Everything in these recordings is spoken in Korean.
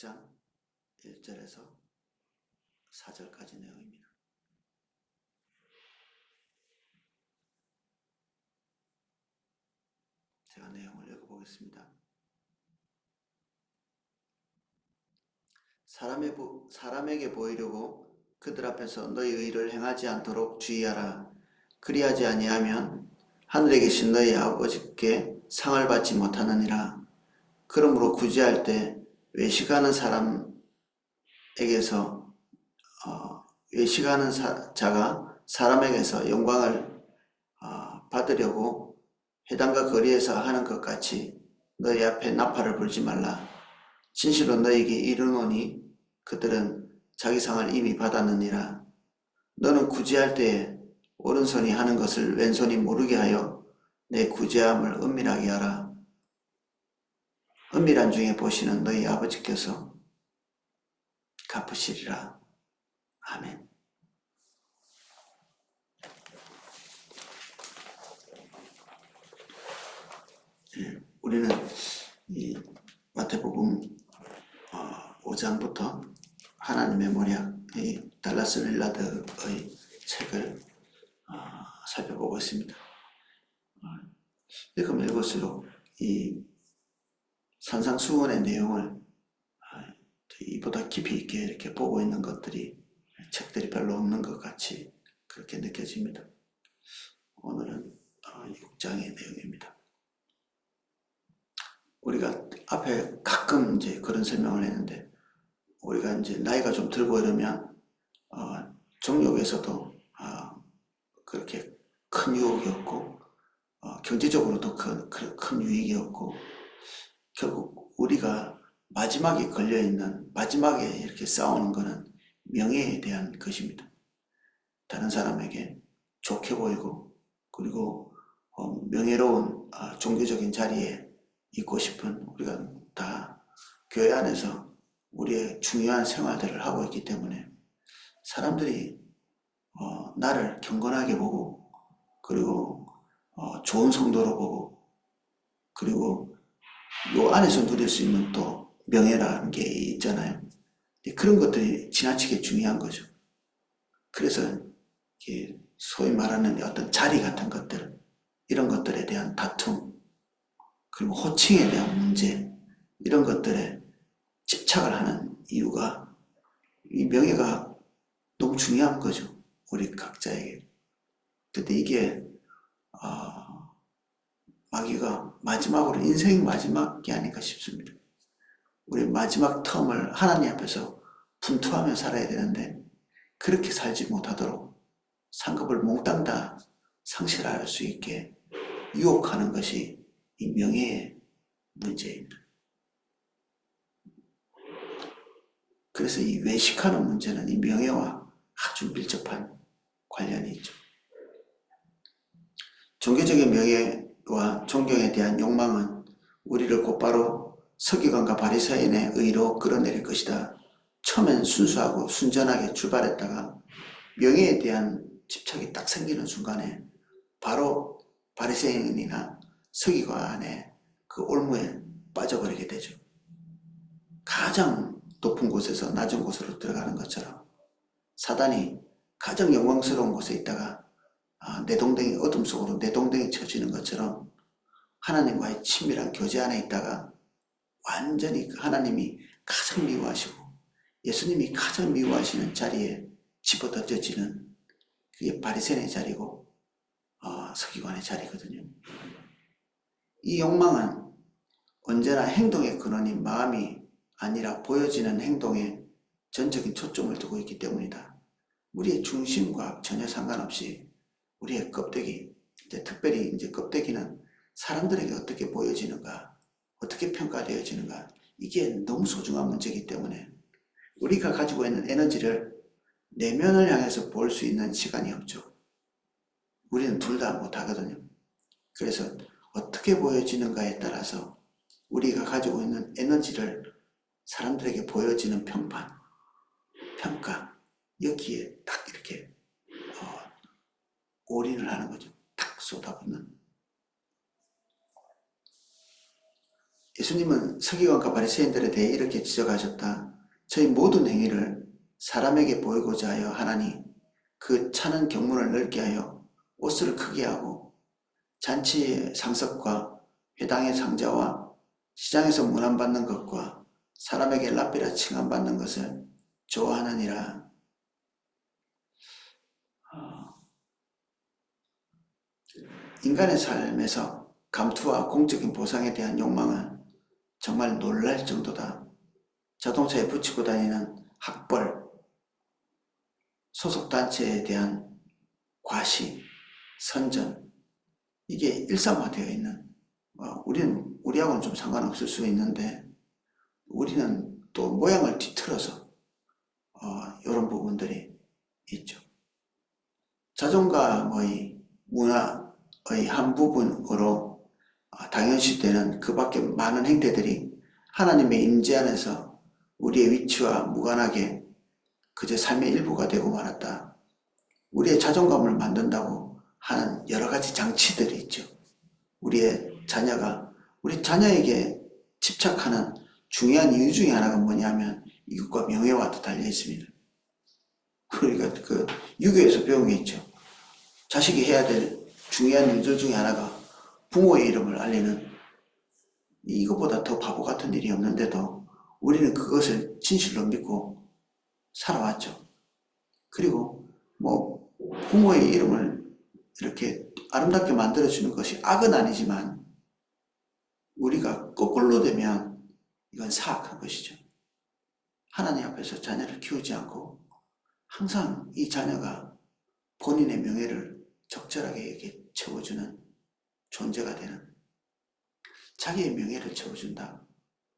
6장 1절에서 4절까지 내용입니다. 제가 내용을 읽어보겠습니다. 사람에게 보이려고 그들 앞에서 너희 의를 행하지 않도록 주의하라. 그리하지 아니하면 하늘에 계신 너희 아버지께 상을 받지 못하느니라. 그러므로 구제할 때 외식하는 자가 사람에게서 영광을 받으려고 회당과 거리에서 하는 것 같이 너희 앞에 나팔을 불지 말라. 진실로 너희에게 이르노니 그들은 자기 상을 이미 받았느니라. 너는 구제할 때에 오른손이 하는 것을 왼손이 모르게 하여 내 구제함을 은밀하게 하라. 은밀한 중에 보시는 너희 아버지께서 갚으시리라. 아멘. 우리는 이 마태복음 5장부터 하나님의 모략, 이 달라스 윌라드의 책을 살펴보고 있습니다. 읽으면 읽을수록 이 산상수훈의 내용을 이보다 깊이 있게 이렇게 보고 있는 책들이 별로 없는 것 같이 그렇게 느껴집니다. 오늘은 6장의 내용입니다. 우리가 앞에 가끔 이제 그런 설명을 했는데, 우리가 이제 나이가 좀 들고 이러면 정욕에서도 그렇게 큰 유혹이 없고 경제적으로도 큰 유익이 없고, 결국 우리가 마지막에 걸려있는, 마지막에 이렇게 싸우는 것은 명예에 대한 것입니다. 다른 사람에게 좋게 보이고, 그리고 명예로운 종교적인 자리에 있고 싶은, 우리가 다 교회 안에서 우리의 중요한 생활들을 하고 있기 때문에 사람들이 나를 경건하게 보고, 그리고 좋은 성도로 보고, 그리고 요 안에서 누릴 수 있는 또 명예라는 게 있잖아요. 그런 것들이 지나치게 중요한 거죠. 그래서 소위 말하는 어떤 자리 같은 것들, 이런 것들에 대한 다툼, 그리고 호칭에 대한 문제, 이런 것들에 집착을 하는 이유가 이 명예가 너무 중요한 거죠. 우리 각자에게. 근데 이게 마귀가 마지막으로 인생 마지막이 아닌가 싶습니다. 우리 마지막 텀을 하나님 앞에서 분투하며 살아야 되는데, 그렇게 살지 못하도록 상급을 몽땅 다 상실할 수 있게 유혹하는 것이 이 명예의 문제입니다. 그래서 이 외식하는 문제는 이 명예와 아주 밀접한 관련이 있죠. 종교적인 명예와 존경에 대한 욕망은 우리를 곧바로 서기관과 바리새인의 의로 끌어내릴 것이다. 처음엔 순수하고 순전하게 출발했다가 명예에 대한 집착이 딱 생기는 순간에 바로 바리새인이나 서기관의 그 올무에 빠져버리게 되죠. 가장 높은 곳에서 낮은 곳으로 들어가는 것처럼, 사단이 가장 영광스러운 곳에 있다가 내동댕이, 어둠 속으로 내동댕이 쳐지는 것처럼 하나님과의 친밀한 교제 안에 있다가 완전히 하나님이 가장 미워하시고 예수님이 가장 미워하시는 자리에 집어던져지는, 그게 바리새인의 자리고 서기관의 자리거든요. 이 욕망은 언제나 행동의 근원인 마음이 아니라 보여지는 행동에 전적인 초점을 두고 있기 때문이다. 우리의 중심과 전혀 상관없이 우리의 껍데기, 특별히 이제 껍데기는 사람들에게 어떻게 보여지는가, 어떻게 평가되어지는가, 이게 너무 소중한 문제이기 때문에 우리가 가지고 있는 에너지를 내면을 향해서 볼 수 있는 시간이 없죠. 우리는 둘 다 못하거든요. 그래서 어떻게 보여지는가에 따라서 우리가 가지고 있는 에너지를 사람들에게 보여지는 평가, 여기에 딱 이렇게 올인을 하는 거죠. 탁 쏟아붓는. 예수님은 서기관과 바리새인들에 대해 이렇게 지적하셨다. 저희 모든 행위를 사람에게 보이고자 하여 하나니 그 차는 경문을 넓게 하여 옷을 크게 하고 잔치의 상석과 회당의 상자와 시장에서 문안받는 것과 사람에게 랍비라 칭함받는 것을 좋아하느니라. 인간의 삶에서 감투와 공적인 보상에 대한 욕망은 정말 놀랄 정도다. 자동차에 붙이고 다니는 학벌, 소속 단체에 대한 과시, 선전, 이게 일상화되어 있는, 우리하고는 좀 상관없을 수 있는데 우리는 또 모양을 뒤틀어서 이런 부분들이 있죠. 자존감의 문화의 한 부분으로 당연시되는 그 밖에 많은 행태들이 하나님의 임재 안에서 우리의 위치와 무관하게 그저 삶의 일부가 되고 말았다. 우리의 자존감을 만든다고 하는 여러 가지 장치들이 있죠. 우리 자녀에게 집착하는 중요한 이유 중에 하나가 뭐냐면 이것과 명예와도 달려 있습니다. 우리가 그 유교에서 배운 게 있죠. 자식이 해야 될 중요한 일들 중에 하나가 부모의 이름을 알리는, 이것보다 더 바보 같은 일이 없는데도 우리는 그것을 진실로 믿고 살아왔죠. 그리고 부모의 이름을 이렇게 아름답게 만들어주는 것이 악은 아니지만 우리가 거꾸로 되면 이건 사악한 것이죠. 하나님 앞에서 자녀를 키우지 않고 항상 이 자녀가 본인의 명예를 적절하게 이렇게 채워주는 존재가 되는, 자기의 명예를 채워준다.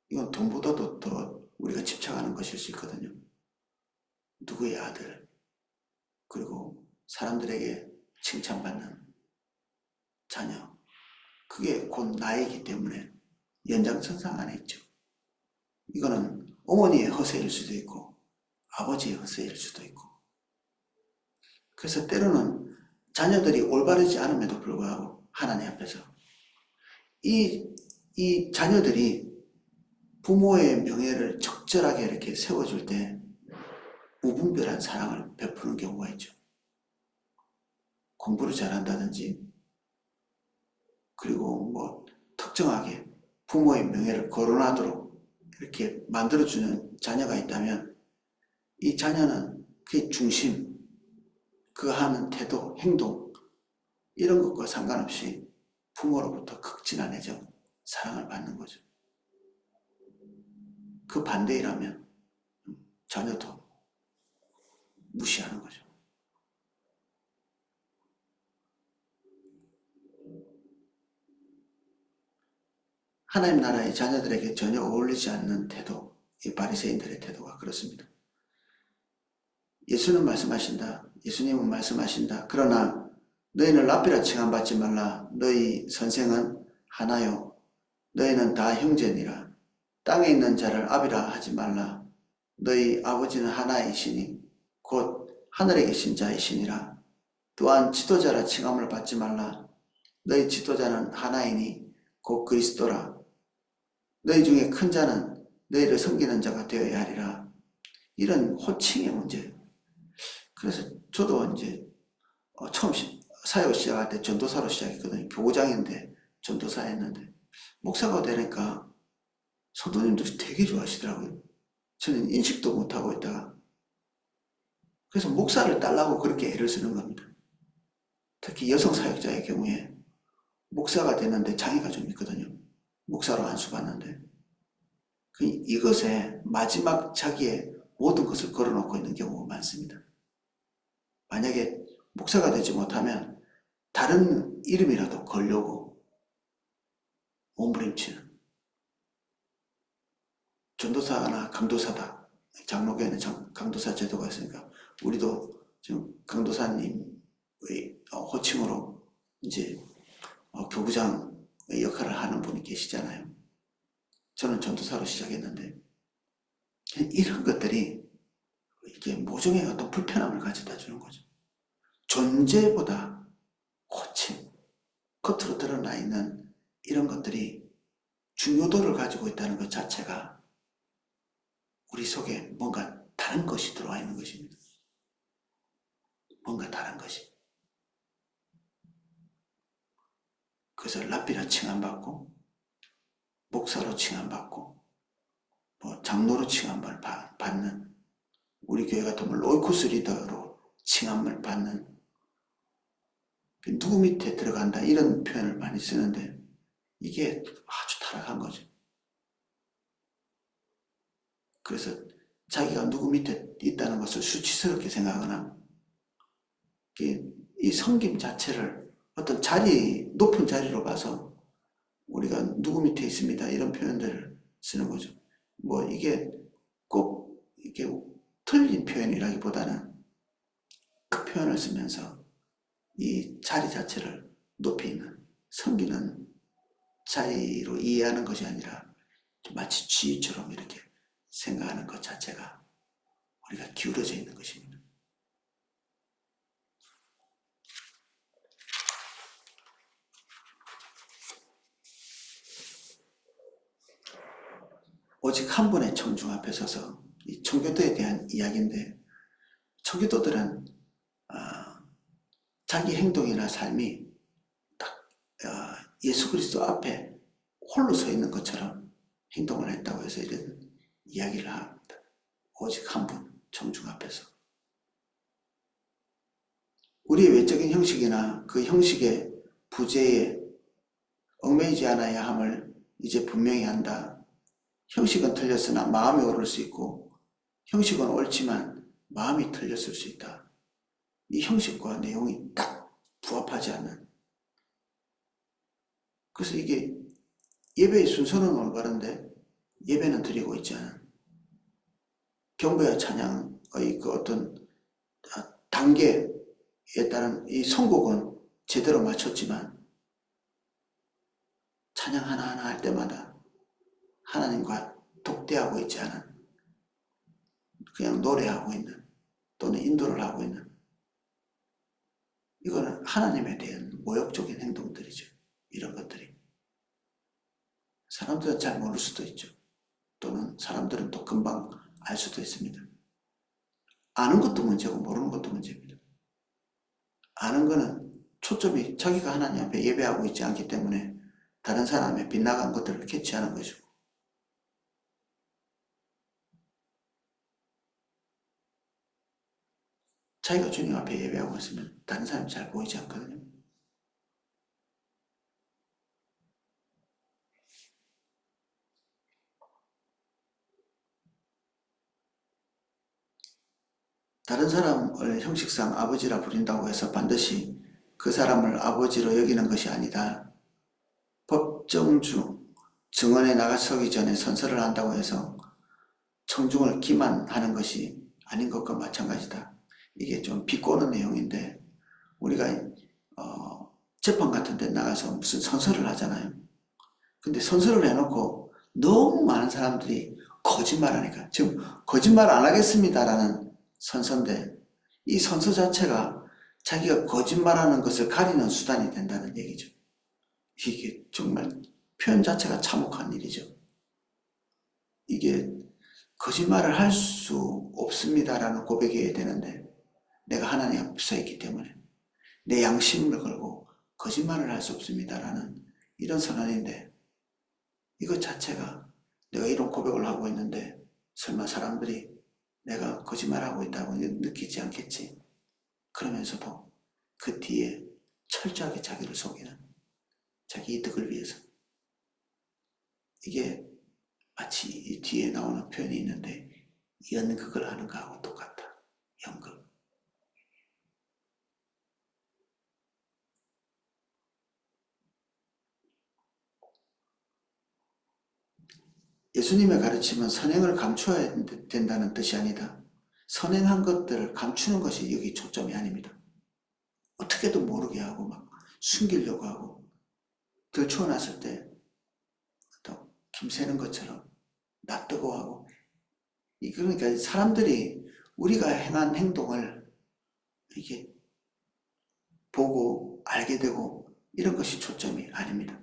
이건 돈보다도 더 우리가 집착하는 것일 수 있거든요. 누구의 아들, 그리고 사람들에게 칭찬받는 자녀, 그게 곧 나이기 때문에 연장선상 안에 있죠. 이거는 어머니의 허세일 수도 있고 아버지의 허세일 수도 있고, 그래서 때로는 자녀들이 올바르지 않음에도 불구하고 하나님 앞에서 이 자녀들이 부모의 명예를 적절하게 이렇게 세워줄 때 무분별한 사랑을 베푸는 경우가 있죠. 공부를 잘한다든지, 그리고 특정하게 부모의 명예를 거론하도록 이렇게 만들어주는 자녀가 있다면 이 자녀는 그의 중심, 그 하는 태도, 행동, 이런 것과 상관없이 부모로부터 극진한 애정, 사랑을 받는 거죠. 그 반대이라면 자녀도 무시하는 거죠. 하나님 나라의 자녀들에게 전혀 어울리지 않는 태도, 이 바리새인들의 태도가 그렇습니다. 예수님은 말씀하신다. 그러나 너희는 랍비라 칭함받지 말라. 너희 선생은 하나요. 너희는 다 형제니라. 땅에 있는 자를 아비라 하지 말라. 너희 아버지는 하나이시니 곧 하늘에 계신 자이시니라. 또한 지도자라 칭함을 받지 말라. 너희 지도자는 하나이니 곧 그리스도라. 너희 중에 큰 자는 너희를 섬기는 자가 되어야 하리라. 이런 호칭의 문제. 그래서 저도 이제 처음 사역 시작할 때 전도사로 시작했거든요. 교장인데 전도사 했는데 목사가 되니까 성도님들이 되게 좋아하시더라고요. 저는 인식도 못하고 있다가, 그래서 목사를 따려고 그렇게 애를 쓰는 겁니다. 특히 여성 사역자의 경우에 목사가 되는데 장애가 좀 있거든요. 목사로 안수받는데 이것에 마지막 자기의 모든 것을 걸어놓고 있는 경우가 많습니다. 만약에 목사가 되지 못하면 다른 이름이라도 걸려고 몸부림치는, 전도사나 강도사다. 장로교에는 강도사 제도가 있으니까 우리도 지금 강도사님의 호칭으로 이제 교부장의 역할을 하는 분이 계시잖아요. 저는 전도사로 시작했는데 이런 것들이 이게 모종의 어떤 불편함을 가져다 주는 거죠. 존재보다 호칭, 겉으로 드러나 있는 이런 것들이 중요도를 가지고 있다는 것 자체가 우리 속에 뭔가 다른 것이 들어와 있는 것입니다. 뭔가 다른 것이. 그래서 랍비라 칭함받고 목사로 칭함받고 뭐 장로로 칭함을 받는, 우리 교회 같은 경우 오이코스 리더로 칭함을 받는, 누구 밑에 들어간다 이런 표현을 많이 쓰는데 이게 아주 타락한 거죠. 그래서 자기가 누구 밑에 있다는 것을 수치스럽게 생각하거나 이 섬김 자체를 어떤 높은 자리로 가서 우리가 누구 밑에 있습니다 이런 표현들을 쓰는 거죠. 뭐 이게 꼭 이게 틀린 표현이라기보다는 그 표현을 쓰면서 이 자리 자체를 높이 있는 섬기는 자리로 이해하는 것이 아니라 마치 지위처럼 이렇게 생각하는 것 자체가 우리가 기울어져 있는 것입니다. 오직 한 분의 청중 앞에 서서 이 청교도에 대한 이야기인데, 청교도들은 자기 행동이나 삶이 딱 예수 그리스도 앞에 홀로 서 있는 것처럼 행동을 했다고 해서 이런 이야기를 합니다. 오직 한 분, 청중 앞에서. 우리의 외적인 형식이나 그 형식의 부재에 얽매이지 않아야 함을 이제 분명히 한다. 형식은 틀렸으나 마음이 옳을 수 있고 형식은 옳지만 마음이 틀렸을 수 있다. 이 형식과 내용이 딱 부합하지 않는. 그래서 이게 예배의 순서는 올바른데 예배는 드리고 있지 않은, 경배와 찬양의 그 어떤 단계에 따른 이 선곡은 제대로 맞췄지만 찬양 하나하나 할 때마다 하나님과 독대하고 있지 않은, 그냥 노래하고 있는 또는 인도를 하고 있는, 이거는 하나님에 대한 모욕적인 행동들이죠. 이런 것들이 사람들은 잘 모를 수도 있죠. 또는 사람들은 또 금방 알 수도 있습니다. 아는 것도 문제고 모르는 것도 문제입니다. 아는 거는 초점이 자기가 하나님 앞에 예배하고 있지 않기 때문에 다른 사람의 빗나간 것들을 캐치하는 것이고, 자기가 주님 앞에 예배하고 있으면 다른 사람이 잘 보이지 않거든요. 다른 사람을 형식상 아버지라 부린다고 해서 반드시 그 사람을 아버지로 여기는 것이 아니다. 법정 증언에 나가서기 전에 선서를 한다고 해서 청중을 기만하는 것이 아닌 것과 마찬가지다. 이게 좀 비꼬는 내용인데, 우리가 재판 같은 데 나가서 무슨 선서를 하잖아요. 근데 선서를 해놓고 너무 많은 사람들이 거짓말하니까, 지금 거짓말 안 하겠습니다라는 선서인데 이 선서 자체가 자기가 거짓말하는 것을 가리는 수단이 된다는 얘기죠. 이게 정말 표현 자체가 참혹한 일이죠. 이게 거짓말을 할 수 없습니다라는 고백이어야 되는데 내가 하나님 앞에 서 있기 때문에 내 양심을 걸고 거짓말을 할 수 없습니다라는 이런 선언인데, 이것 자체가 내가 이런 고백을 하고 있는데 설마 사람들이 내가 거짓말하고 있다고 느끼지 않겠지? 그러면서도 그 뒤에 철저하게 자기를 속이는, 자기 이득을 위해서. 이게 마치 이 뒤에 나오는 표현이 있는데 연극을 하는 거하고 똑같다. 연극. 예수님의 가르침은 선행을 감추어야 된다는 뜻이 아니다. 선행한 것들을 감추는 것이 여기 초점이 아닙니다. 어떻게든 모르게 하고 막 숨기려고 하고 들추어놨을 때 또 김새는 것처럼 낯뜨고 하고, 그러니까 사람들이 우리가 행한 행동을 이게 보고 알게 되고 이런 것이 초점이 아닙니다.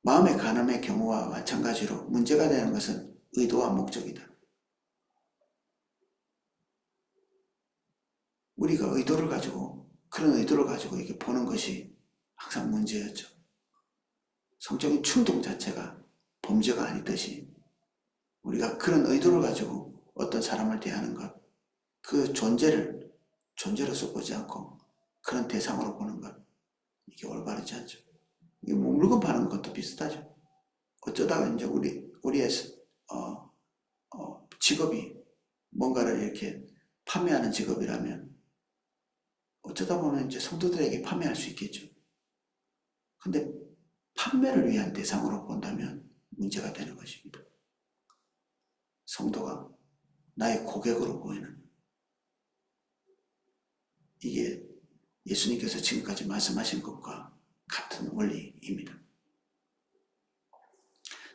마음의 간음의 경우와 마찬가지로 문제가 되는 것은 의도와 목적이다. 우리가 의도를 가지고, 그런 의도를 가지고 이렇게 보는 것이 항상 문제였죠. 성적인 충동 자체가 범죄가 아니듯이 우리가 그런 의도를 가지고 어떤 사람을 대하는 것, 그 존재를 존재로서 보지 않고 그런 대상으로 보는 것, 이게 올바르지 않죠. 이게 뭐 물건 파는 것도 비슷하죠. 어쩌다가 이제 우리의 직업이 뭔가를 이렇게 판매하는 직업이라면 어쩌다 보면 이제 성도들에게 판매할 수 있겠죠. 근데 판매를 위한 대상으로 본다면 문제가 되는 것입니다. 성도가 나의 고객으로 보이는, 이게 예수님께서 지금까지 말씀하신 것과 같은 원리입니다.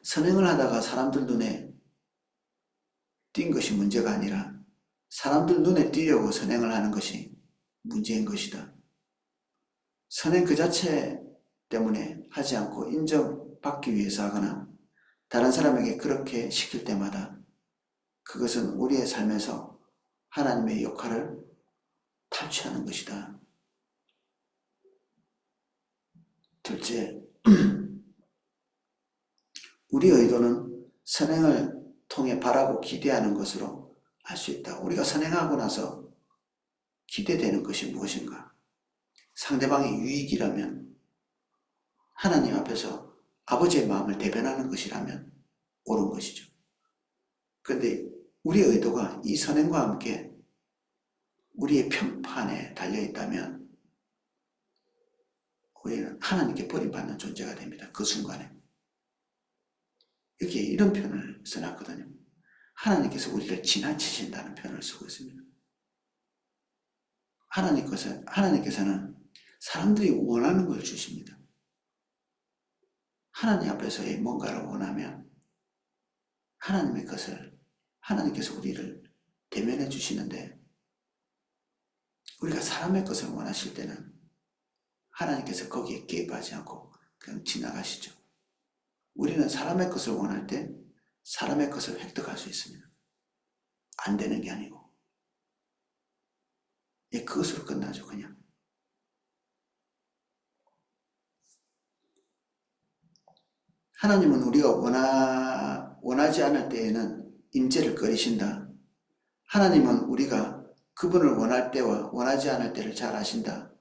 선행을 하다가 사람들 눈에 띈 것이 문제가 아니라 사람들 눈에 띄려고 선행을 하는 것이 문제인 것이다. 선행 그 자체 때문에 하지 않고 인정받기 위해서 하거나 다른 사람에게 그렇게 시킬 때마다 그것은 우리의 삶에서 하나님의 역할을 탈취하는 것이다. 둘째, 우리의 의도는 선행을 통해 바라고 기대하는 것으로 알 수 있다. 우리가 선행하고 나서 기대되는 것이 무엇인가? 상대방의 유익이라면, 하나님 앞에서 아버지의 마음을 대변하는 것이라면 옳은 것이죠. 그런데 우리의 의도가 이 선행과 함께 우리의 평판에 달려있다면 우리는 하나님께 버림받는 존재가 됩니다. 그 순간에. 여기에 이런 표현을 써놨거든요. 하나님께서 우리를 지나치신다는 표현을 쓰고 있습니다. 하나님께서는 사람들이 원하는 걸 주십니다. 하나님 앞에서의 뭔가를 원하면 하나님께서 우리를 대면해 주시는데, 우리가 사람의 것을 원하실 때는 하나님께서 거기에 개입하지 않고 그냥 지나가시죠. 우리는 사람의 것을 원할 때 사람의 것을 획득할 수 있습니다. 안 되는 게 아니고. 그것으로 끝나죠, 그냥. 하나님은 우리가 원하지 않을 때에는 임재를 꺼리신다. 하나님은 우리가 그분을 원할 때와 원하지 않을 때를 잘 아신다.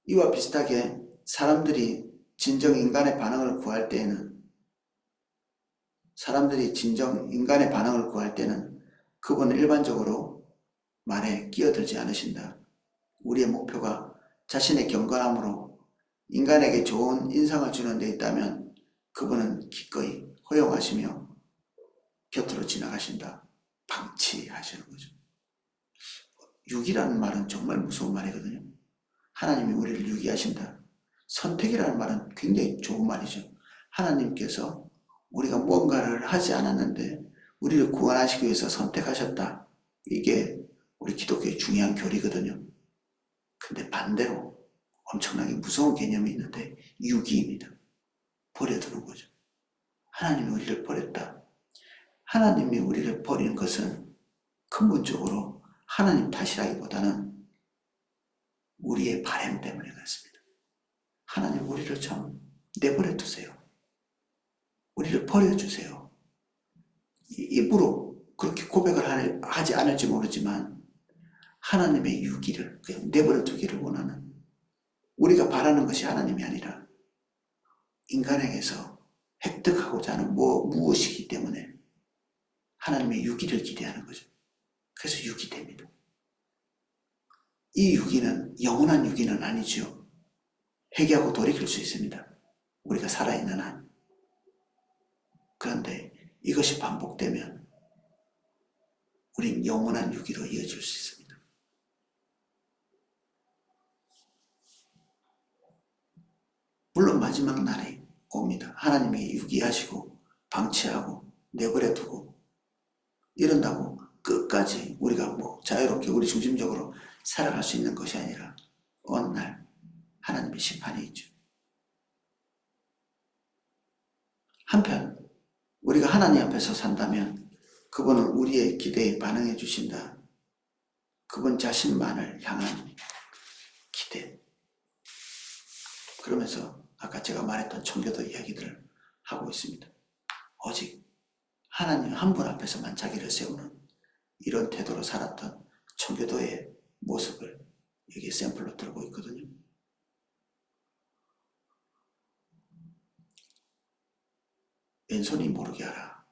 이와 비슷하게 사람들이 진정 인간의 반응을 구할 때는 그분은 일반적으로 말에 끼어들지 않으신다. 우리의 목표가 자신의 경건함으로 인간에게 좋은 인상을 주는 데 있다면 그분은 기꺼이 허용하시며 곁으로 지나가신다. 방치하시는 거죠. 유기라는 말은 정말 무서운 말이거든요. 하나님이 우리를 유기하신다. 선택이라는 말은 굉장히 좋은 말이죠. 하나님께서 우리가 뭔가를 하지 않았는데 우리를 구원하시기 위해서 선택하셨다. 이게 우리 기독교의 중요한 교리거든요. 근데 반대로 엄청나게 무서운 개념이 있는데 유기입니다. 버려두는 거죠. 하나님이 우리를 버렸다. 하나님이 우리를 버리는 것은 근본적으로 하나님 탓이라기보다는 우리의 바람 때문에 그렇습니다. 하나님 우리를 참 내버려 두세요. 우리를 버려주세요. 입으로 그렇게 고백을 하지 않을지 모르지만 하나님의 유기를 그냥 내버려 두기를 원하는, 우리가 바라는 것이 하나님이 아니라 인간에게서 획득하고자 하는 무엇이기 때문에 하나님의 유기를 기대하는 거죠. 그래서 유기됩니다. 이 유기는 영원한 유기는 아니죠. 회개하고 돌이킬 수 있습니다. 우리가 살아있는 한. 그런데 이것이 반복되면 우린 영원한 유기로 이어질 수 있습니다. 물론 마지막 날이 옵니다. 하나님이 유기하시고 방치하고 내버려 두고 이런다고 끝까지 우리가 자유롭게 우리 중심적으로 살아갈 수 있는 것이 아니라 어느 날 하나님의 심판이 있죠. 한편 우리가 하나님 앞에서 산다면 그분은 우리의 기대에 반응해 주신다. 그분 자신만을 향한 기대. 그러면서 아까 제가 말했던 청교도 이야기들을 하고 있습니다. 오직 하나님 한 분 앞에서만 자기를 세우는 이런 태도로 살았던 청교도의 모습을 여기 샘플로 들고 있거든요. 왼손이 모르게 하라.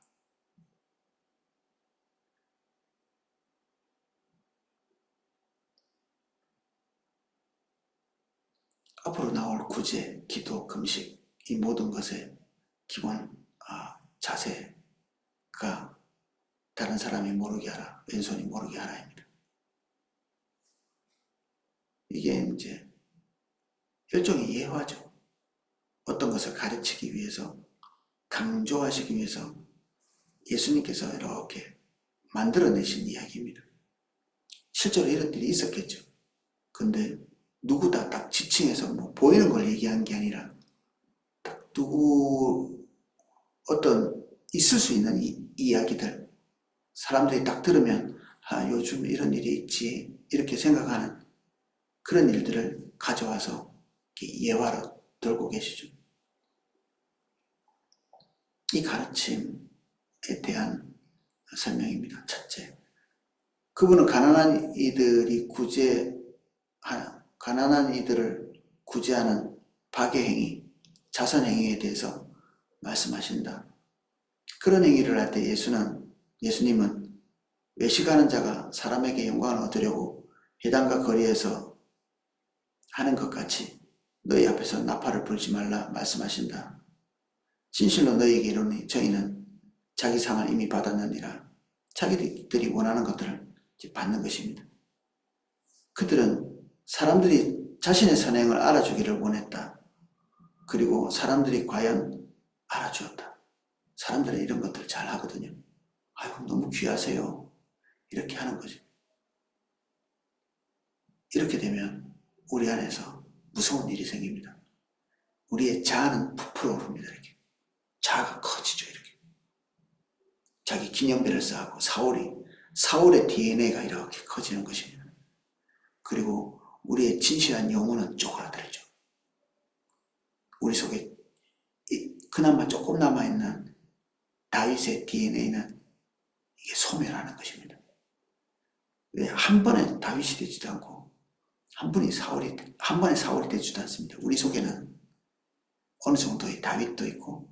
앞으로 나올 구제, 기도, 금식 이 모든 것의 기본 자세가 다른 사람이 모르게 하라, 왼손이 모르게 하라입니다. 이게 이제 일종의 예화죠. 어떤 것을 가르치기 위해서, 강조하시기 위해서 예수님께서 이렇게 만들어내신 이야기입니다. 실제로 이런 일이 있었겠죠. 근데 누구 다 딱 지칭해서 뭐 보이는 걸 얘기한 게 아니라 딱 누구 어떤 있을 수 있는 이야기들, 사람들이 딱 들으면 요즘 이런 일이 있지 이렇게 생각하는 그런 일들을 가져와서 예화로 들고 계시죠. 이 가르침에 대한 설명입니다. 첫째, 그분은 가난한 이들을 구제하는 박해행위, 자선행위에 대해서 말씀하신다. 그런 행위를 할 때 예수님은 외식하는 자가 사람에게 영광을 얻으려고 회당과 거리에서 하는 것 같이 너희 앞에서 나팔을 불지 말라 말씀하신다. 진실로 너희에게 이르노니 저희는 자기 상을 이미 받았느니라. 자기들이 원하는 것들을 받는 것입니다. 그들은 사람들이 자신의 선행을 알아주기를 원했다. 그리고 사람들이 과연 알아주었다. 사람들은 이런 것들 잘 하거든요. 아이고 너무 귀하세요. 이렇게 하는 거죠. 이렇게 되면 우리 안에서 무서운 일이 생깁니다. 우리의 자아는 부풀어 오릅니다. 이렇게 자아가 커지죠. 이렇게 자기 기념비를 쌓고 사울의 DNA가 이렇게 커지는 것입니다. 그리고 우리의 진실한 영혼은 쪼그라들죠. 우리 속에 그나마 조금 남아있는 다윗의 DNA는 이게 소멸하는 것입니다. 왜 한 번에 다윗이 되지도 않고 한 번에 사울이 되지도 않습니다. 우리 속에는 어느 정도의 다윗도 있고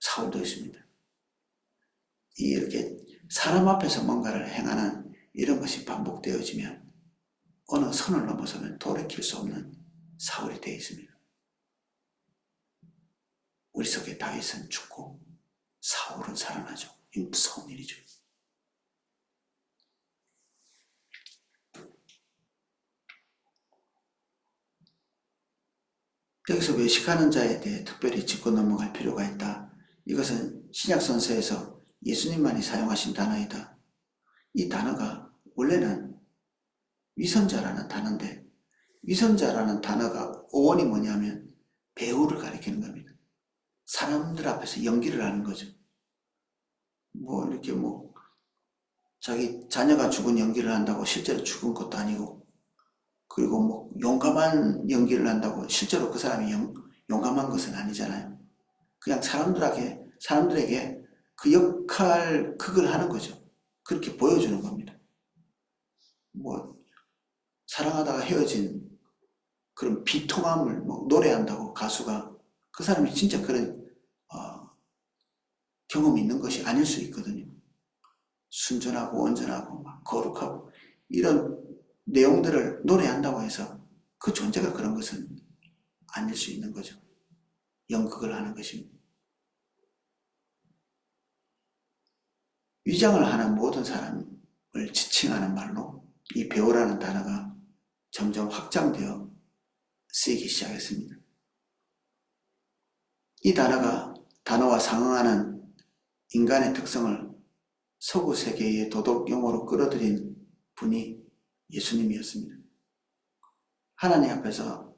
사울도 있습니다. 이렇게 사람 앞에서 뭔가를 행하는 이런 것이 반복되어지면 어느 선을 넘어서면 돌이킬 수 없는 사울이 되어 있습니다. 우리 속에 다윗은 죽고 사울은 살아나죠. 이 무서운 일이죠. 여기서 외식하는 자에 대해 특별히 짚고 넘어갈 필요가 있다. 이것은 신약선서에서 예수님만이 사용하신 단어이다. 이 단어가 원래는 위선자라는 단어인데, 위선자라는 단어가 어원이 뭐냐면 배우를 가리키는 겁니다. 사람들 앞에서 연기를 하는 거죠. 이렇게 자기 자녀가 죽은 연기를 한다고 실제로 죽은 것도 아니고, 그리고 용감한 연기를 한다고 실제로 그 사람이 용감한 것은 아니잖아요. 그냥 사람들에게 그 극을 하는 거죠. 그렇게 보여주는 겁니다. 사랑하다가 헤어진 그런 비통함을 노래한다고 가수가 그 사람이 진짜 그런 경험이 있는 것이 아닐 수 있거든요. 순전하고 온전하고 거룩하고 이런 내용들을 노래한다고 해서 그 존재가 그런 것은 아닐 수 있는 거죠. 연극을 하는 것입니다. 위장을 하는 모든 사람을 지칭하는 말로 이 배우라는 단어가 점점 확장되어 쓰이기 시작했습니다. 이 단어와 상응하는 인간의 특성을 서구 세계의 도덕 용어로 끌어들인 분이 예수님이었습니다. 하나님 앞에서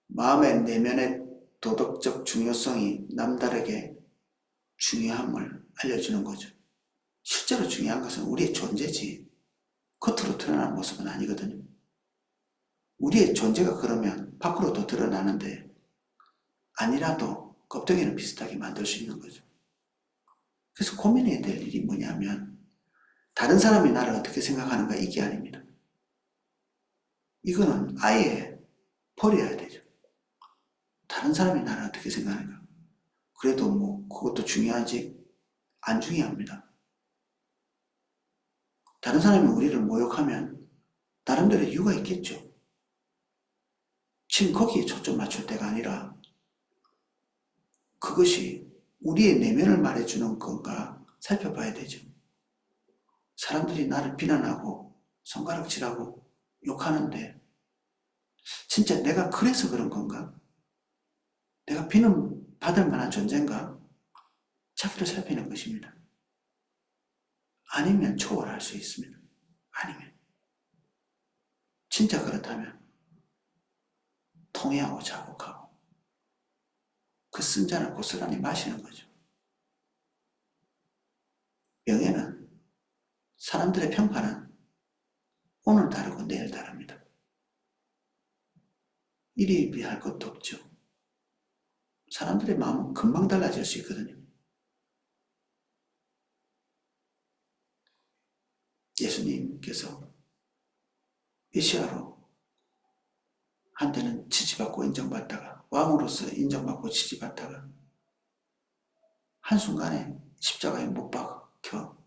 마음의 내면의 도덕적 중요성이 남다르게 중요함을 알려주는 거죠. 실제로 중요한 것은 우리의 존재지 겉으로 드러나는 모습은 아니거든요. 우리의 존재가 그러면 밖으로 더 드러나는데 아니라도 껍데기는 비슷하게 만들 수 있는 거죠. 그래서 고민해야 될 일이 뭐냐면 다른 사람이 나를 어떻게 생각하는가 이게 아닙니다. 이거는 아예 버려야 되죠. 다른 사람이 나를 어떻게 생각하는가. 그래도 뭐 그것도 중요하지 안 중요합니다. 다른 사람이 우리를 모욕하면 나름대로 이유가 있겠죠. 지금 거기에 초점 맞출 때가 아니라 그것이 우리의 내면을 말해주는 건가 살펴봐야 되죠. 사람들이 나를 비난하고 손가락질하고 욕하는데 진짜 내가 그래서 그런 건가? 내가 비난 받을 만한 존재인가? 자기를 살피는 것입니다. 아니면 초월할 수 있습니다. 아니면 진짜 그렇다면 통회하고 자복하고 그 쓴 잔을 고스란히 마시는 거죠. 명예는 사람들의 평가는 오늘 다르고 내일 다릅니다. 일이 비할 것도 없죠. 사람들의 마음은 금방 달라질 수 있거든요. 예수님께서 메시아로 한때는 지지받고 인정받다가 왕으로서 인정받고 지지받다가 한순간에 십자가에 못 박혀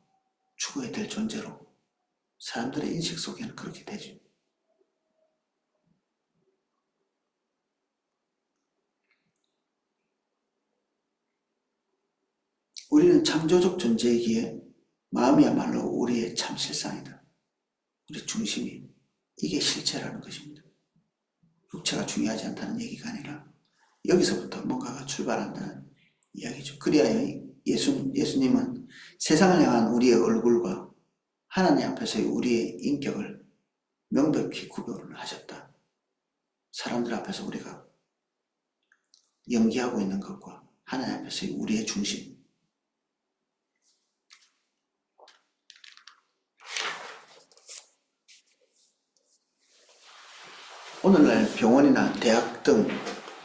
죽어야 될 존재로 사람들의 인식 속에는 그렇게 되죠. 우리는 창조적 존재이기에 마음이야말로 우리의 참 실상이다. 우리 중심이 이게 실체라는 것입니다. 육체가 중요하지 않다는 얘기가 아니라 여기서부터 뭔가가 출발한다는 이야기죠. 그리하여 예수님은 세상을 향한 우리의 얼굴과 하나님 앞에서의 우리의 인격을 명백히 구별을 하셨다. 사람들 앞에서 우리가 연기하고 있는 것과 하나님 앞에서의 우리의 중심. 오늘날 병원이나 대학 등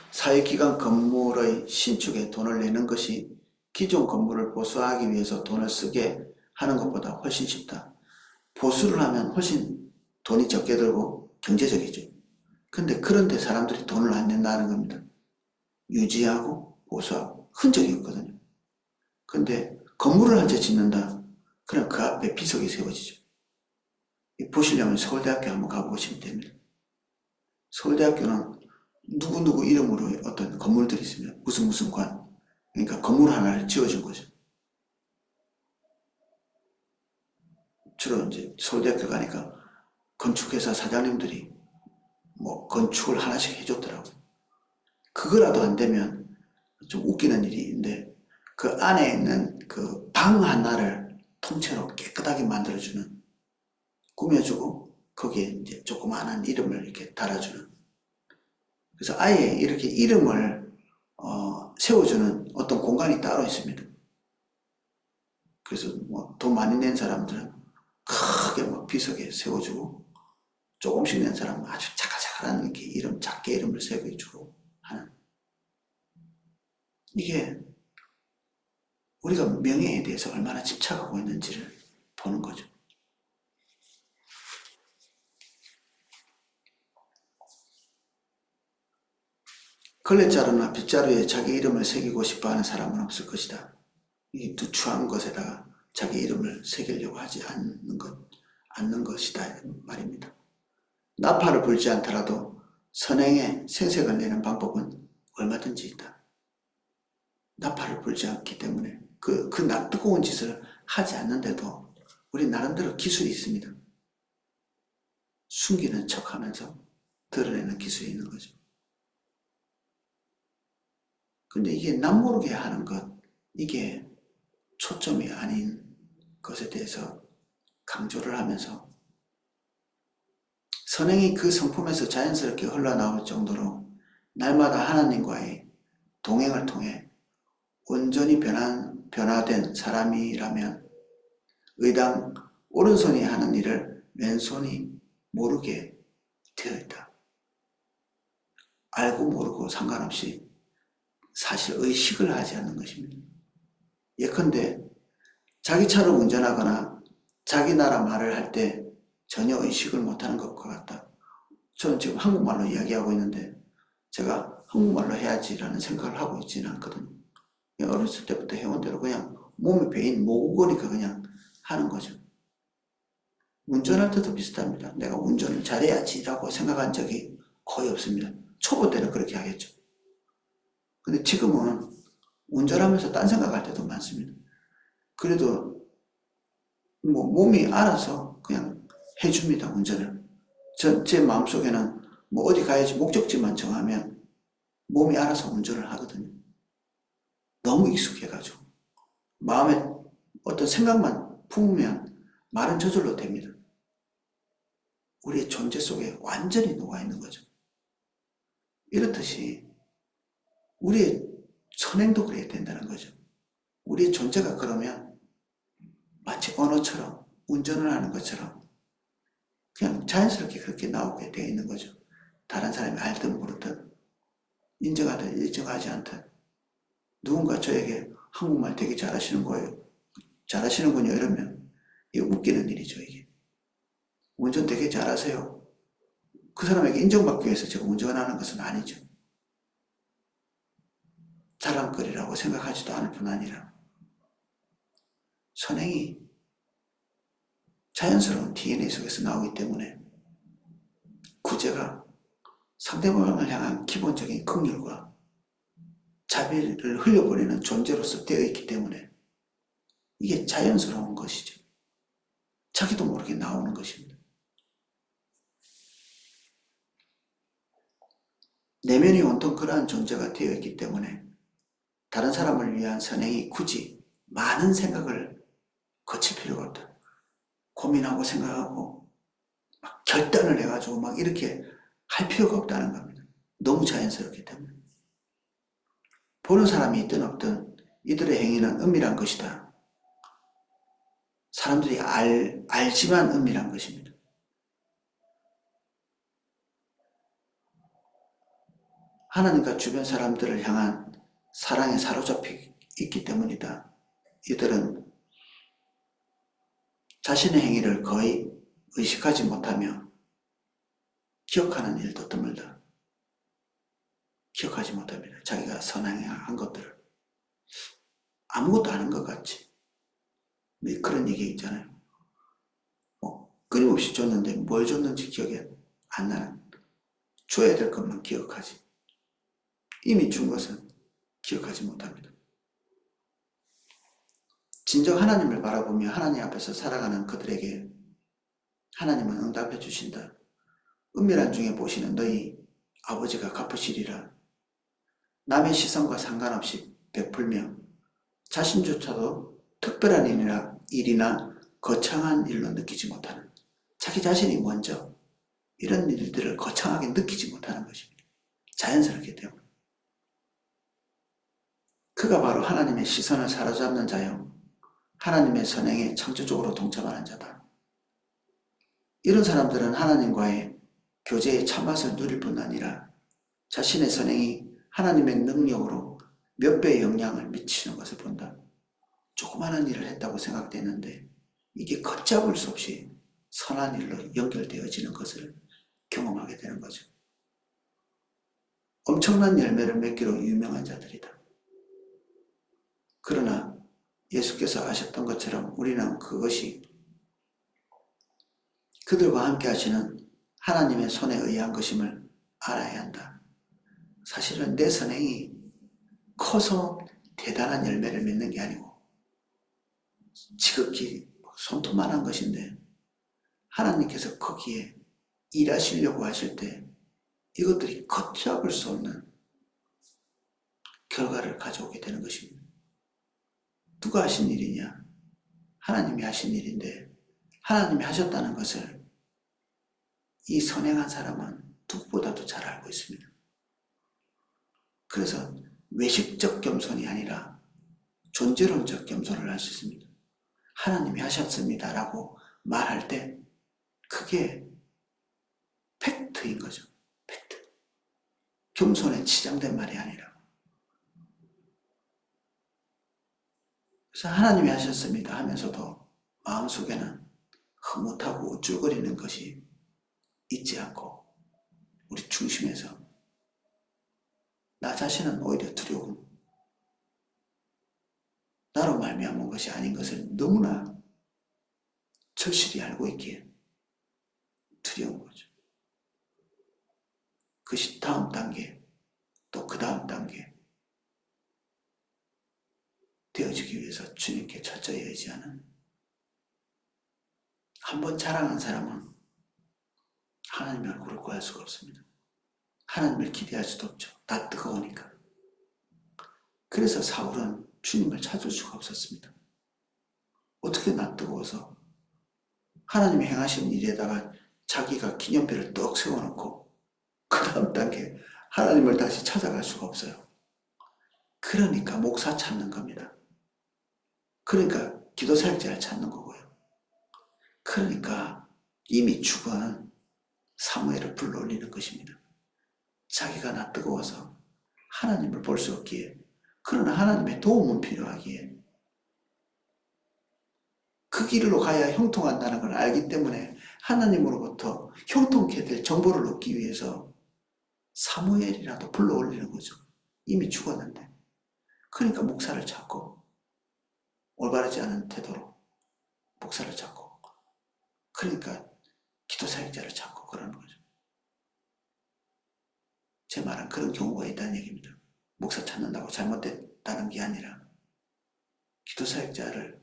사회기관 건물의 신축에 돈을 내는 것이 기존 건물을 보수하기 위해서 돈을 쓰게 하는 것보다 훨씬 쉽다. 보수를 하면 훨씬 돈이 적게 들고 경제적이죠. 근데 그런데 사람들이 돈을 안 낸다는 겁니다. 유지하고 보수하고 흔적이 없거든요. 근데 건물을 한 채 짓는다. 그럼 그 앞에 비석이 세워지죠. 보시려면 서울대학교 한번 가보시면 됩니다. 서울대학교는 누구누구 이름으로 어떤 건물들이 있으면 무슨 관. 그러니까 건물 하나를 지어준 거죠. 주로 이제 서울대학교 가니까 건축회사 사장님들이 뭐 건축을 하나씩 해줬더라고요. 그거라도 안 되면 좀 웃기는 일인데 그 안에 있는 그 방 하나를 통째로 깨끗하게 만들어주는, 꾸며주고 거기에 이제 조그마한 이름을 이렇게 달아주는. 그래서 아예 이렇게 이름을 세워주는 어떤 공간이 따로 있습니다. 그래서 뭐 돈 많이 낸 사람들은 크게 막 비석에 세워주고 조금씩 낸 사람은 아주 자잘한 이렇게 작게 이름을 세워주고 하는. 이게 우리가 명예에 대해서 얼마나 집착하고 있는지를 보는 거죠. 걸레자루나 빗자루에 자기 이름을 새기고 싶어하는 사람은 없을 것이다. 이 누추한 것에다가 자기 이름을 새기려고 하지 않는 것이다 말입니다. 나팔을 불지 않더라도 선행에 생색을 내는 방법은 얼마든지 있다. 나팔을 불지 않기 때문에 그 뜨거운 짓을 하지 않는데도 우리 나름대로 기술이 있습니다. 숨기는 척하면서 드러내는 기술이 있는 거죠. 근데 이게 남 모르게 하는 것, 이게 초점이 아닌 것에 대해서 강조를 하면서 선행이 그 성품에서 자연스럽게 흘러나올 정도로 날마다 하나님과의 동행을 통해 온전히 변화된 사람이라면 의당 오른손이 하는 일을 왼손이 모르게 되어 있다. 알고 모르고 상관없이 사실 의식을 하지 않는 것입니다. 예컨대 자기 차를 운전하거나 자기 나라 말을 할 때 전혀 의식을 못하는 것과 같다. 저는 지금 한국말로 이야기하고 있는데 제가 한국말로 해야지라는 생각을 하고 있지는 않거든요. 어렸을 때부터 해온 대로 그냥 몸이 배인 모국어니까 그냥 하는 거죠. 운전할 때도 비슷합니다. 내가 운전을 잘해야지라고 생각한 적이 거의 없습니다. 초보 때는 그렇게 하겠죠. 근데 지금은 운전하면서 딴 생각할 때도 많습니다. 그래도 뭐 몸이 알아서 그냥 해줍니다, 운전을. 제 마음속에는 뭐 어디 가야지 목적지만 정하면 몸이 알아서 운전을 하거든요. 너무 익숙해가지고. 마음에 어떤 생각만 품으면 말은 저절로 됩니다. 우리의 존재 속에 완전히 녹아있는 거죠. 이렇듯이 우리의 선행도 그래야 된다는 거죠. 우리의 존재가 그러면 마치 언어처럼 운전을 하는 것처럼 그냥 자연스럽게 그렇게 나오게 되어 있는 거죠. 다른 사람이 알든 모르든 인정하든 인정하지 않든 누군가 저에게 한국말 되게 잘하시는 거예요. 잘하시는군요. 이러면 이게 웃기는 일이죠. 이게 운전 되게 잘하세요. 그 사람에게 인정받기 위해서 제가 운전하는 것은 아니죠. 자랑거리라고 생각하지도 않을 뿐 아니라 선행이 자연스러운 DNA 속에서 나오기 때문에 구제가 상대방을 향한 기본적인 긍휼과 자비를 흘려보내는 존재로서 되어 있기 때문에 이게 자연스러운 것이죠. 자기도 모르게 나오는 것입니다. 내면이 온통 그러한 존재가 되어 있기 때문에 다른 사람을 위한 선행이 굳이 많은 생각을 거칠 필요가 없다. 고민하고 생각하고 막 결단을 해가지고 막 이렇게 할 필요가 없다는 겁니다. 너무 자연스럽기 때문에. 보는 사람이 있든 없든 이들의 행위는 은밀한 것이다. 사람들이 알지만 은밀한 것입니다. 하나님과 주변 사람들을 향한 사랑에 사로잡혀 있기 때문이다. 이들은 자신의 행위를 거의 의식하지 못하며 기억하는 일도 드물다. 기억하지 못합니다. 자기가 선행한 것들을. 아무것도 아는 것 같이. 그런 얘기 있잖아요. 끊임없이 줬는데 뭘 줬는지 기억이 안 나는. 줘야 될 것만 기억하지. 이미 준 것은 기억하지 못합니다. 진정 하나님을 바라보며 하나님 앞에서 살아가는 그들에게 하나님은 응답해 주신다. 은밀한 중에 보시는 너희 아버지가 갚으시리라. 남의 시선과 상관없이 베풀며 자신조차도 특별한 일이나 거창한 일로 느끼지 못하는, 자기 자신이 먼저 이런 일들을 거창하게 느끼지 못하는 것입니다. 자연스럽게 되고 그가 바로 하나님의 시선을 사로잡는 자요 하나님의 선행에 창조적으로 동참하는 자다. 이런 사람들은 하나님과의 교제의 참맛을 누릴 뿐 아니라 자신의 선행이 하나님의 능력으로 몇 배의 영향을 미치는 것을 본다. 조그마한 일을 했다고 생각되는데 이게 걷잡을 수 없이 선한 일로 연결되어지는 것을 경험하게 되는 거죠. 엄청난 열매를 맺기로 유명한 자들이다. 그러나 예수께서 아셨던 것처럼 우리는 그것이 그들과 함께 하시는 하나님의 손에 의한 것임을 알아야 한다. 사실은 내 선행이 커서 대단한 열매를 맺는 게 아니고 지극히 손톱만한 것인데 하나님께서 거기에 일하시려고 하실 때 이것들이 걷잡을 수 없는 결과를 가져오게 되는 것입니다. 누가 하신 일이냐? 하나님이 하신 일인데 하나님이 하셨다는 것을 이 선행한 사람은 누구보다도 잘 알고 있습니다. 그래서 외식적 겸손이 아니라 존재론적 겸손을 할 수 있습니다. 하나님이 하셨습니다라고 말할 때 그게 팩트인 거죠. 팩트. 겸손에 치장된 말이 아니라. 그래서 하나님이 하셨습니다 하면서도 마음속에는 흐뭇하고 우쭐거리는 것이 있지 않고 우리 중심에서 나 자신은 오히려 두려움, 나로 말미암은 것이 아닌 것을 너무나 절실히 알고 있기에 두려운 거죠. 그것이 다음 단계, 또 그 다음 단계 되어지기 위해서 주님께 철저히 의지하는, 한번 자랑한 사람은 하나님의 얼굴을 구할 수가 없습니다. 하나님을 기대할 수도 없죠. 다 뜨거우니까. 그래서 사울은 주님을 찾을 수가 없었습니다. 어떻게 나 뜨거워서 하나님이 행하신 일에다가 자기가 기념비를 떡 세워놓고 그 다음 단계 하나님을 다시 찾아갈 수가 없어요. 그러니까 목사 찾는 겁니다. 그러니까 기도사역자를 찾는 거고요. 그러니까 이미 죽은 사무엘을 불러올리는 것입니다. 자기가 나 뜨거워서 하나님을 볼 수 없기에, 그러나 하나님의 도움은 필요하기에 그 길로 가야 형통한다는 걸 알기 때문에 하나님으로부터 형통케 될 정보를 얻기 위해서 사무엘이라도 불러올리는 거죠. 이미 죽었는데. 그러니까 목사를 찾고, 올바르지 않은 태도로 목사를 찾고, 그러니까 기도사역자를 찾고 그러는 거죠. 제 말은 그런 경우가 있다는 얘기입니다. 목사 찾는다고 잘못됐다는 게 아니라, 기도사역자를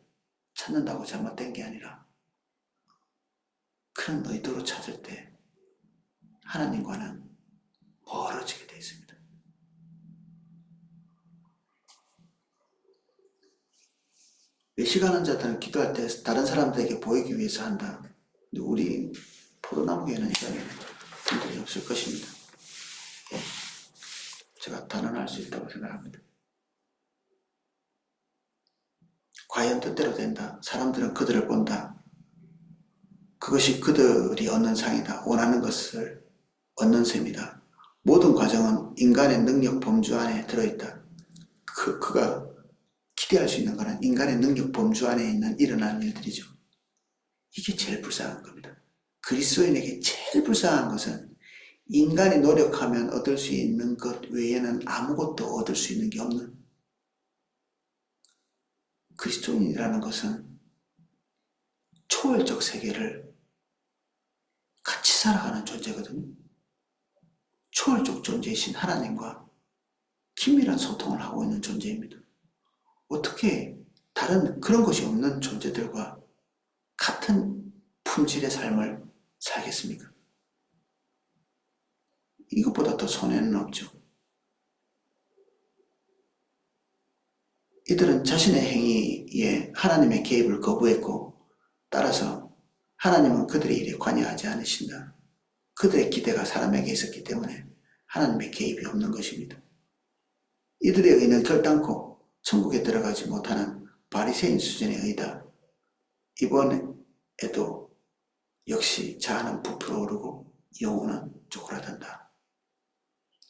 찾는다고 잘못된 게 아니라, 그런 의도로 찾을 때 하나님과는 멀어지게 되어 있습니다. 외식하는 자들은 기도할 때 다른 사람들에게 보이기 위해서 한다. 근데 우리 포도나무교회는 이런 분들이 없을 것입니다. 예, 제가 단언할 수 있다고 생각합니다. 과연 뜻대로 된다. 사람들은 그들을 본다. 그것이 그들이 얻는 상이다. 원하는 것을 얻는 셈이다. 모든 과정은 인간의 능력 범주 안에 들어있다. 그가 기대할 수 있는 것은 인간의 능력 범주 안에 있는 일어나는 일들이죠. 이게 제일 불쌍한 겁니다. 그리스도인에게 제일 불쌍한 것은 인간이 노력하면 얻을 수 있는 것 외에는 아무것도 얻을 수 있는 게 없는, 그리스도인이라는 것은 초월적 세계를 같이 살아가는 존재거든요. 초월적 존재이신 하나님과 긴밀한 소통을 하고 있는 존재입니다. 어떻게 다른 그런 것이 없는 존재들과 같은 품질의 삶을 살겠습니까? 이것보다 더 손해는 없죠. 이들은 자신의 행위에 하나님의 개입을 거부했고, 따라서 하나님은 그들의 일에 관여하지 않으신다. 그들의 기대가 사람에게 있었기 때문에 하나님의 개입이 없는 것입니다. 이들의 의는 결단코 천국에 들어가지 못하는 바리새인 수준의 의다. 이번에도 역시 자아는 부풀어 오르고 영혼은 쪼그라든다.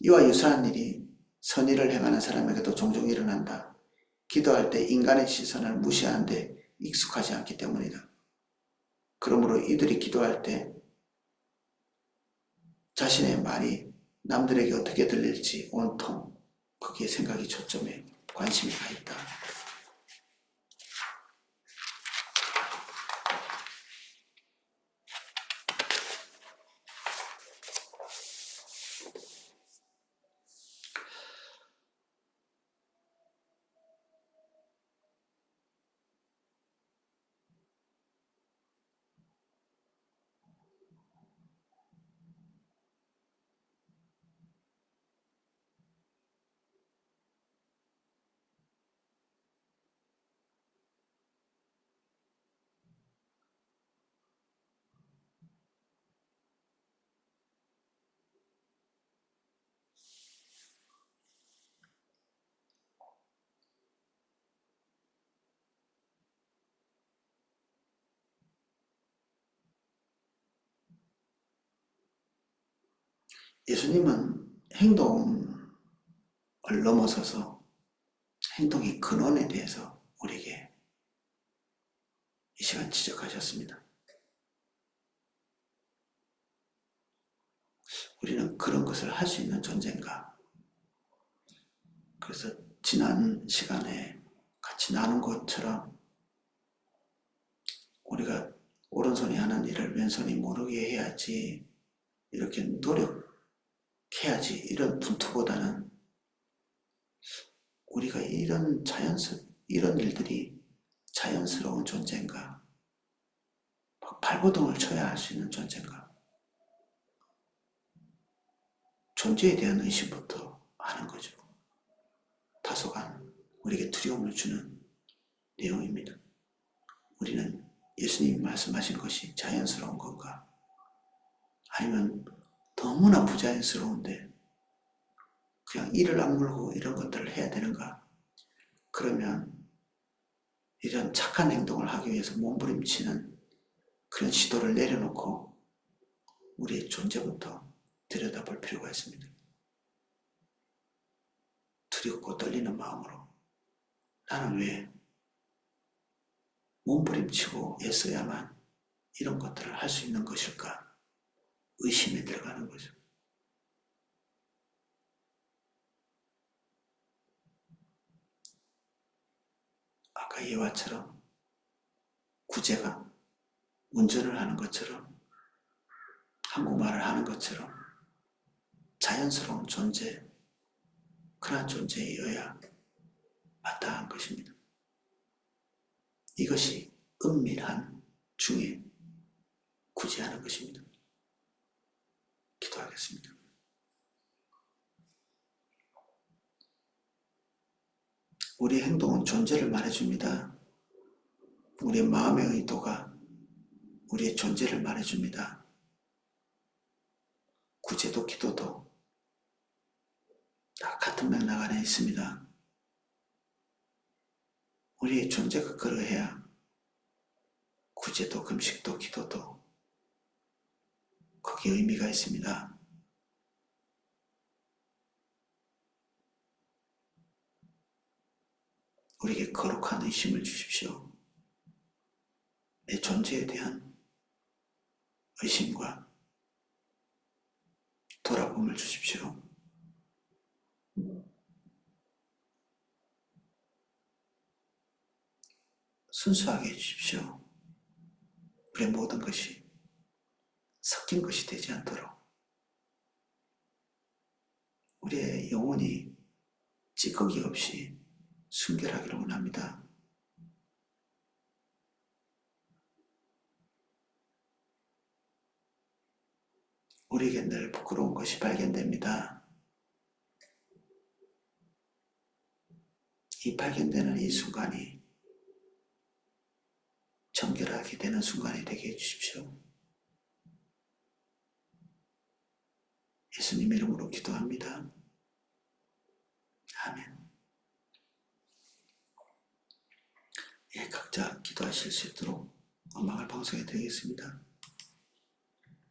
이와 유사한 일이 선의를 행하는 사람에게도 종종 일어난다. 기도할 때 인간의 시선을 무시하는 데 익숙하지 않기 때문이다. 그러므로 이들이 기도할 때 자신의 말이 남들에게 어떻게 들릴지 온통 거기에 생각이 초점에 관심이 가 있다. 예수님은 행동을 넘어서서 행동의 근원에 대해서 우리에게 이 시간 지적하셨습니다. 우리는 그런 것을 할 수 있는 존재인가? 그래서 지난 시간에 같이 나눈 것처럼 우리가 오른손이 하는 일을 왼손이 모르게 해야지, 이렇게 노력해야지, 이런 분투보다는 우리가 이런 일들이 자연스러운 존재인가? 발버둥을 쳐야 할 수 있는 존재인가? 존재에 대한 의심부터 하는 거죠. 다소간 우리에게 두려움을 주는 내용입니다. 우리는 예수님이 말씀하신 것이 자연스러운 건가? 아니면 너무나 부자연스러운데 그냥 이를 악물고 이런 것들을 해야 되는가? 그러면 이런 착한 행동을 하기 위해서 몸부림치는 그런 시도를 내려놓고 우리의 존재부터 들여다볼 필요가 있습니다. 두렵고 떨리는 마음으로 나는 왜 몸부림치고 애써야만 이런 것들을 할 수 있는 것일까? 의심에 들어가는 거죠. 아까 예화처럼 구제가 운전을 하는 것처럼, 한국말을 하는 것처럼 자연스러운 존재, 그러한 존재이어야 마땅한 것입니다. 이것이 은밀한 중에 구제하는 것입니다. 기도하겠습니다. 우리의 행동은 존재를 말해줍니다. 우리의 마음의 의도가 우리의 존재를 말해줍니다. 구제도 기도도 다 같은 맥락 안에 있습니다. 우리의 존재가 그러해야 구제도 금식도 기도도 거기에 의미가 있습니다. 우리에게 거룩한 의심을 주십시오. 내 존재에 대한 의심과 돌아봄을 주십시오. 순수하게 해주십시오. 우리의 모든 것이 섞인 것이 되지 않도록 우리의 영혼이 찌꺼기 없이 순결하기를 원합니다. 우리에게 늘 부끄러운 것이 발견됩니다. 이 발견되는 이 순간이 정결하게 되는 순간이 되게 해주십시오. 예수님 이름으로 기도합니다. 아멘. 예, 각자 기도하실 수 있도록 음악을 방송해 드리겠습니다.